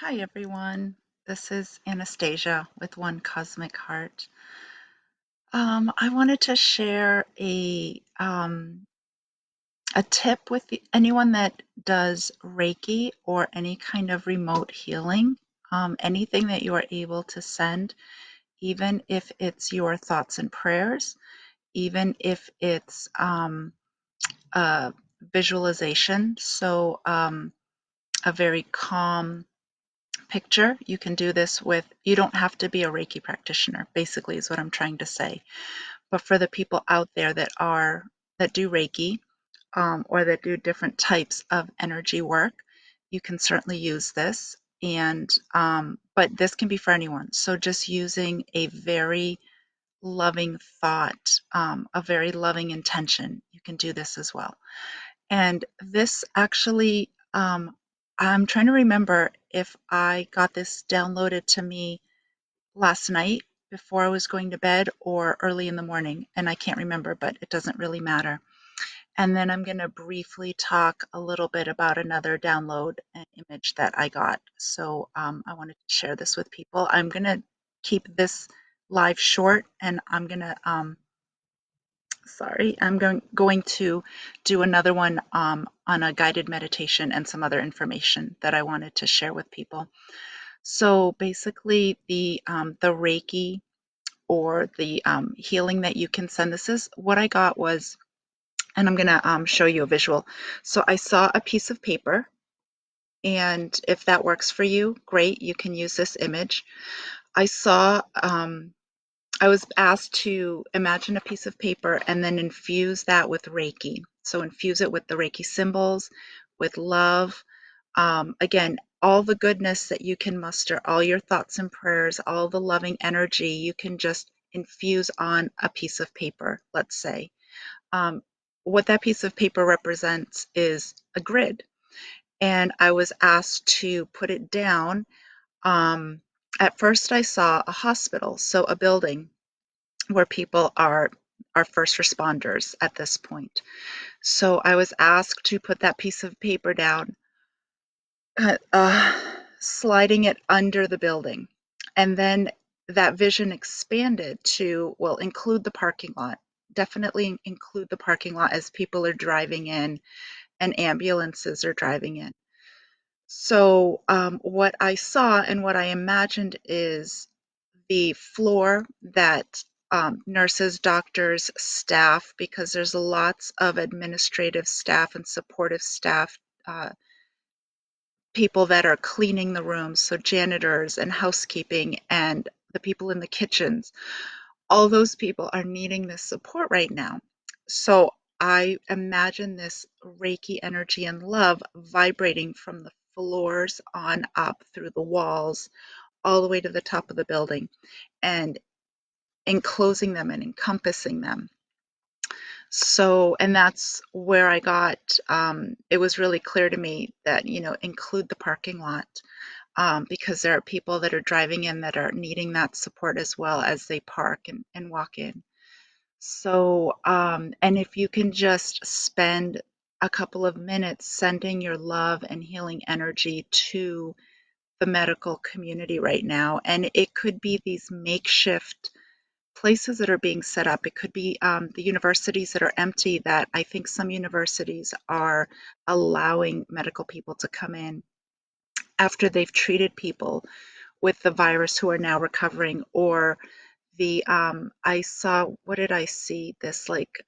Hi everyone, this is Anastasia with One Cosmic Heart. I wanted to share a tip with anyone that does Reiki or any kind of remote healing. Anything that you are able to send, even if it's your thoughts and prayers, even if it's a visualization. A very calm picture. You can do this with, you don't have to be a Reiki practitioner, basically, is what I'm trying to say. But for the people out there that do Reiki, or that do different types of energy work, you can certainly use this. But this can be for anyone. So just using a very loving thought, a very loving intention, you can do this as well. And this actually, I'm trying to remember if I got this downloaded to me last night before I was going to bed or early in the morning. And I can't remember, but it doesn't really matter. And then I'm going to briefly talk a little bit about another download and image that I got. I wanted to share this with people. I'm going to keep this live short, and I'm going to do another one on a guided meditation and some other information that I wanted to share with people. So basically, the Reiki or the healing that you can send. This is what I got was, and I'm going to show you a visual. So I saw a piece of paper, and if that works for you, great. You can use this image. I saw I was asked to imagine a piece of paper and then infuse that with Reiki. So infuse it with the Reiki symbols, with love. Again, all the goodness that you can muster, all your thoughts and prayers, all the loving energy, you can just infuse on a piece of paper, let's say. Um, what that piece of paper represents is a grid. And I was asked to put it down. Um, at first, I saw a hospital, so a building where people are first responders at this point. So I was asked to put that piece of paper down, uh, uh, sliding it under the building. And then that vision expanded to, well, include the parking lot. Definitely include the parking lot as people are driving in and ambulances are driving in. So, what I saw and what I imagined is the floor that nurses, doctors, staff, because there's lots of administrative staff and supportive staff, uh, people that are cleaning the rooms, so janitors and housekeeping and the people in the kitchens. All those people are needing this support right now. So I imagine this Reiki energy and love vibrating from the floors on up through the walls all the way to the top of the building and enclosing them and encompassing them. So, and that's where I got, it was really clear to me that, include the parking lot, because there are people that are driving in that are needing that support as well as they park and walk in. So, and if you can just spend a couple of minutes sending your love and healing energy to the medical community right now, and it could be these makeshift places that are being set up. It could be the universities that are empty, that I think some universities are allowing medical people to come in after they've treated people with the virus who are now recovering. Or I saw, what did I see? This like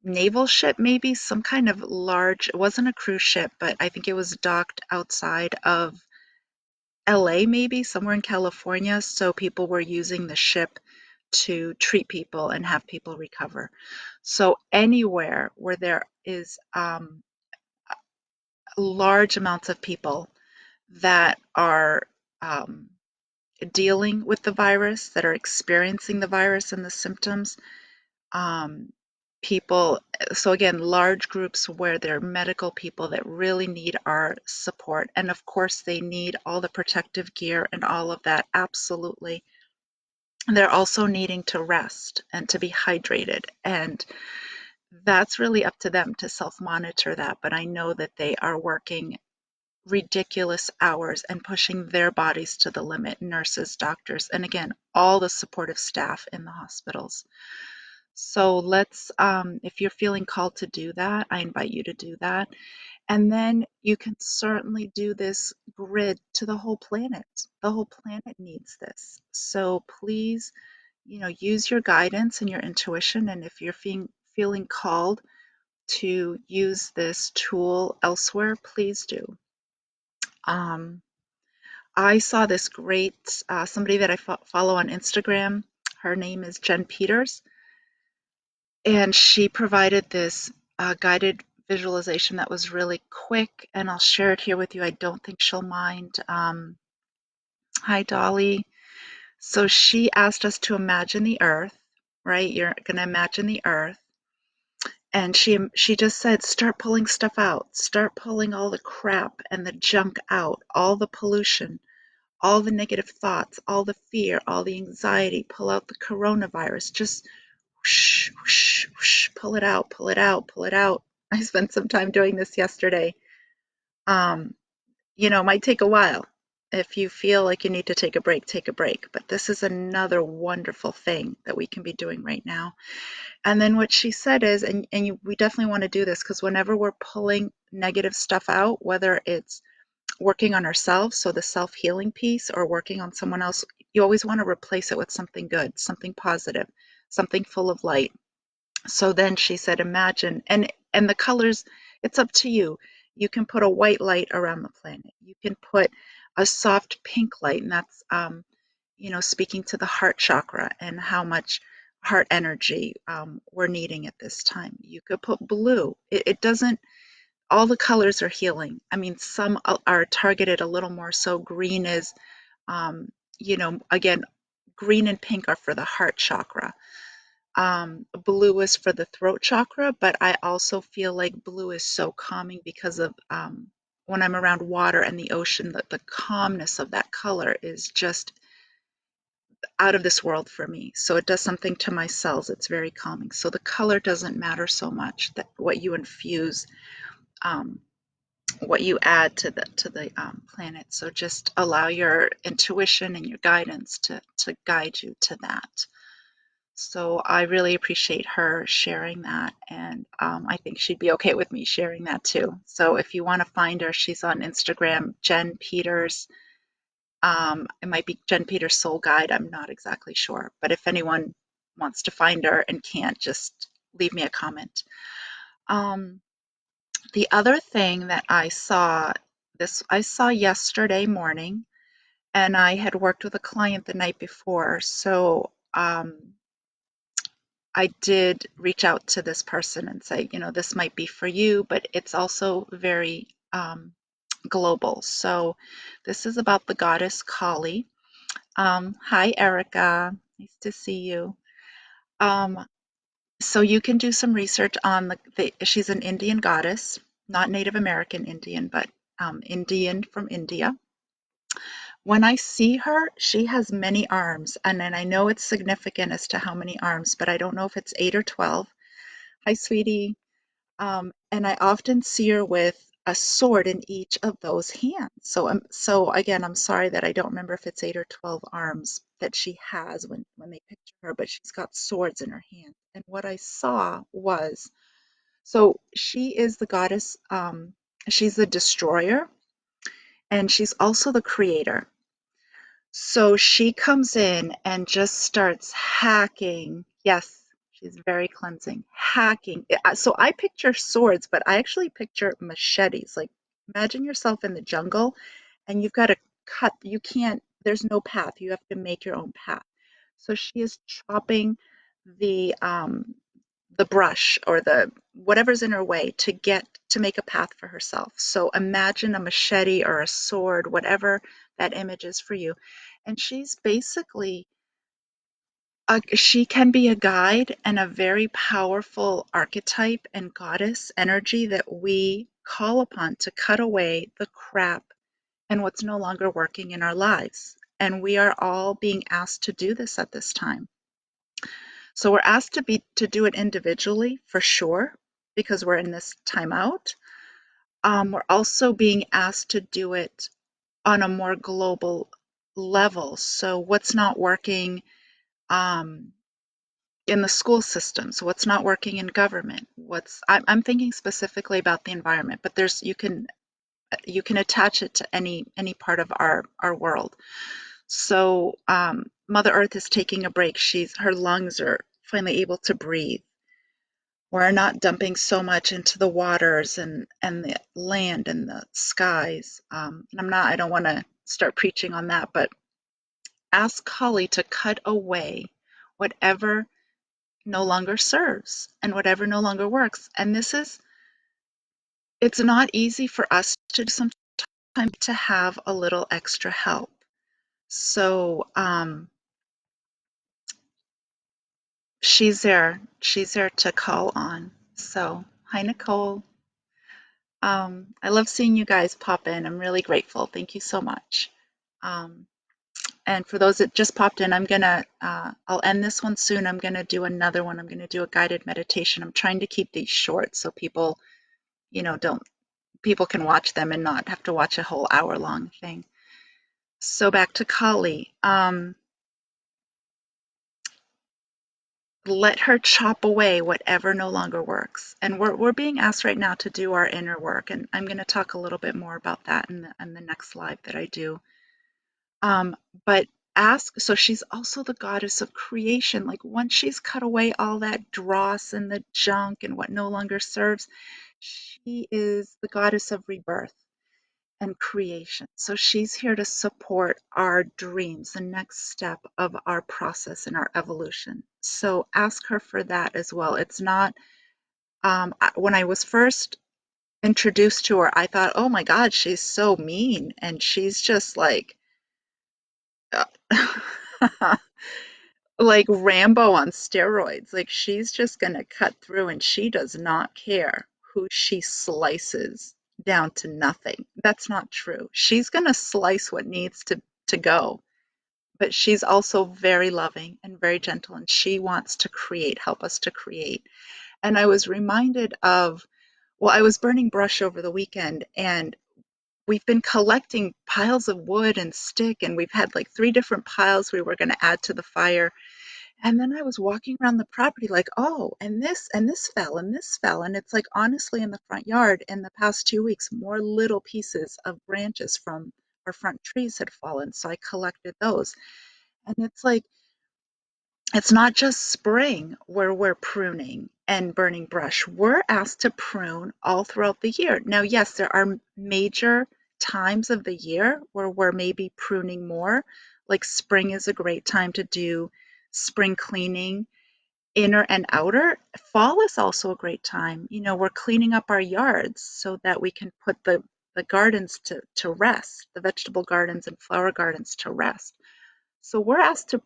naval ship, maybe some kind of large, it wasn't a cruise ship, but I think it was docked outside of LA, maybe somewhere in California. So people were using the ship to treat people and have people recover. So anywhere where there is large amounts of people that are um, dealing with the virus, that are experiencing the virus and the symptoms, um, people, so again, large groups where there are medical people that really need our support. And of course, they need all the protective gear and all of that, absolutely. They're also needing to rest and to be hydrated. And that's really up to them to self monitor that. But I know that they are working ridiculous hours and pushing their bodies to the limit, nurses, doctors, and again, all the supportive staff in the hospitals. So if you're feeling called to do that, I invite you to do that. And then you can certainly do this grid to the whole planet. The whole planet needs this. So please, use your guidance and your intuition. And if you're feeling called to use this tool elsewhere, please do. I saw this great somebody that I follow on Instagram. Her name is Jen Peters, and she provided this guided visualization that was really quick, and I'll share it here with you. I don't think she'll mind. Hi, Dolly. So she asked us to imagine the earth, right? You're going to imagine the earth. And she just said, start pulling stuff out. Start pulling all the crap and the junk out, all the pollution, all the negative thoughts, all the fear, all the anxiety. Pull out the coronavirus. Just whoosh, whoosh, whoosh, pull it out, pull it out, pull it out. I spent some time doing this yesterday. It might take a while. If you feel like you need to take a break, take a break. But this is another wonderful thing that we can be doing right now. And then what she said is, we definitely want to do this because whenever we're pulling negative stuff out, whether it's working on ourselves, so the self-healing piece, or working on someone else, you always want to replace it with something good, something positive, something full of light. So then she said, imagine, and the colors, it's up to you. You can put a white light around the planet. You can put a soft pink light, and that's, speaking to the heart chakra and how much heart energy we're needing at this time. You could put blue. It doesn't, all the colors are healing. I mean, some are targeted a little more. So green is, again, green and pink are for the heart chakra. Blue is for the throat chakra, but I also feel like blue is so calming because of when I'm around water and the ocean, the calmness of that color is just out of this world for me. So it does something to my cells. It's very calming. So the color doesn't matter so much, that what you infuse, um, what you add to the planet. So just allow your intuition and your guidance to guide you to that. So I really appreciate her sharing that, and I think she'd be okay with me sharing that too. So if you want to find her, she's on Instagram, Jen Peters. It might be Jen Peters Soul Guide. I'm not exactly sure, but if anyone wants to find her and can't, just leave me a comment. The other thing that I saw yesterday morning, and I had worked with a client the night before, so I did reach out to this person and say, this might be for you, but it's also very global. So this is about the goddess Kali. Hi, Erica. Nice to see you. So you can do some research on she's an Indian goddess, not Native American Indian, but Indian from India. When I see her, she has many arms, and then I know it's significant as to how many arms, but I don't know if it's 8 or 12. Hi, sweetie. And I often see her with a sword in each of those hands. So again, I'm sorry that I don't remember if it's 8 or 12 arms that she has when they picture her, but she's got swords in her hand. And what I saw was, so she is the goddess, she's the destroyer, and she's also the creator. So she comes in and just starts hacking. Yes, she's very cleansing. Hacking. So I picture swords, but I actually picture machetes. Like, imagine yourself in the jungle and you've got to cut. You can't, there's no path. You have to make your own path. So she is chopping the brush or the whatever's in her way to make a path for herself. So imagine a machete or a sword, whatever that image is for you. And she's basically she can be a guide and a very powerful archetype and goddess energy that we call upon to cut away the crap and what's no longer working in our lives. And we are all being asked to do this at this time. So we're asked to do it individually for sure, because we're in this timeout. we're also being asked to do it on a more global level. So what's not working um, in the school systems? What's not working in government? I'm thinking specifically about the environment, but there's you can attach it to any part of our world. So Mother Earth is taking a break. Her lungs are finally able to breathe. We're not dumping so much into the waters and the land and the skies. And I don't want to start preaching on that, but ask Kali to cut away whatever no longer serves and whatever no longer works. And it's not easy for us to do sometimes to have a little extra help. So she's there. She's there to call on. So hi, Nicole. I love seeing you guys pop in. I'm really grateful. Thank you so much. Um, and for those that just popped in, I'll end this one soon. I'm gonna do another one. I'm gonna do a guided meditation. I'm trying to keep these short so people, people can watch them and not have to watch a whole hour-long thing. So back to Kali. Let her chop away whatever no longer works. And we're being asked right now to do our inner work, and I'm going to talk a little bit more about that in the next live that I do. But so she's also the goddess of creation. Like once she's cut away all that dross and the junk and what no longer serves, she is the goddess of rebirth and creation. So she's here to support our dreams, the next step of our process and our evolution. So ask her for that as well. It's not, when I was first introduced to her, I thought, oh my God, she's so mean. And she's just like, like Rambo on steroids. Like she's just going to cut through and she does not care who she slices down to nothing. That's not true. She's going to slice what needs to go. But she's also very loving and very gentle, and she wants to help us to create. And I was reminded I was burning brush over the weekend, and we've been collecting piles of wood and stick, and we've had like 3 different piles we were going to add to the fire. And then I was walking around the property like, oh, and this fell, and this fell. And it's like, honestly, in the front yard, in the past 2 weeks, more little pieces of branches from our front trees had fallen. So I collected those. And it's like, it's not just spring where we're pruning and burning brush. We're asked to prune all throughout the year. Now, yes, there are major times of the year where we're maybe pruning more. Like spring is a great time to do spring cleaning, inner and outer. Fall is also a great time. We're cleaning up our yards so that we can put the gardens to rest, the vegetable gardens and flower gardens to rest. So we're asked to,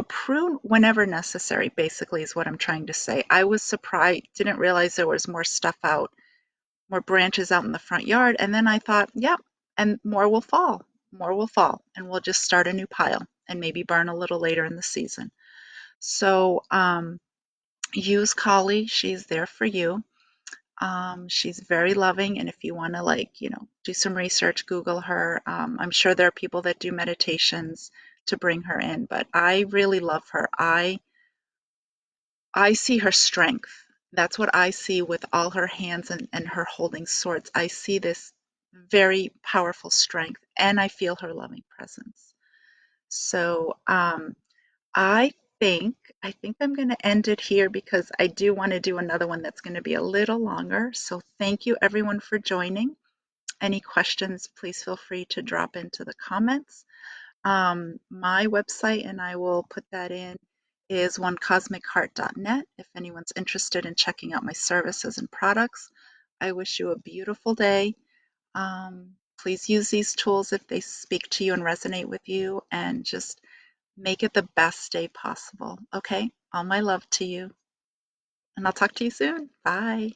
prune whenever necessary, basically, is what I'm trying to say. I was surprised, didn't realize there was more stuff out, more branches out in the front yard. And then I thought, yep, and more will fall, and we'll just start a new pile and maybe burn a little later in the season. So use Kali. She's there for you. She's very loving, and if you want to do some research, Google her. I'm sure there are people that do meditations to bring her in, but I really love her. I see her strength. That's what I see with all her hands and her holding swords. I see this very powerful strength, and I feel her loving presence. So I think I think I'm going to end it here because I do want to do another one that's going to be a little longer. So thank you everyone for joining. Any questions, please feel free to drop into the comments. My website, and I will put that in, is onecosmicheart.net if anyone's interested in checking out my services and products. I wish you a beautiful day. Please use these tools if they speak to you and resonate with you, and just make it the best day possible. Okay? All my love to you. And I'll talk to you soon. Bye.